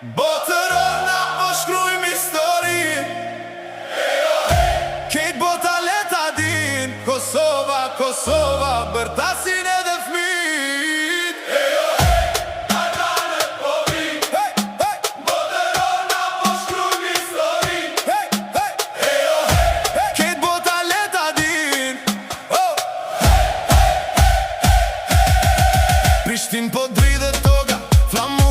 Botërona po shkrujmë histori. Kejt bota leta din Kosova, Kosova, bërtasin edhe fmit. Ardanet po vin. Botërona po shkrujmë histori. Kejt bota leta din Prishtin po dridhe toga, flamë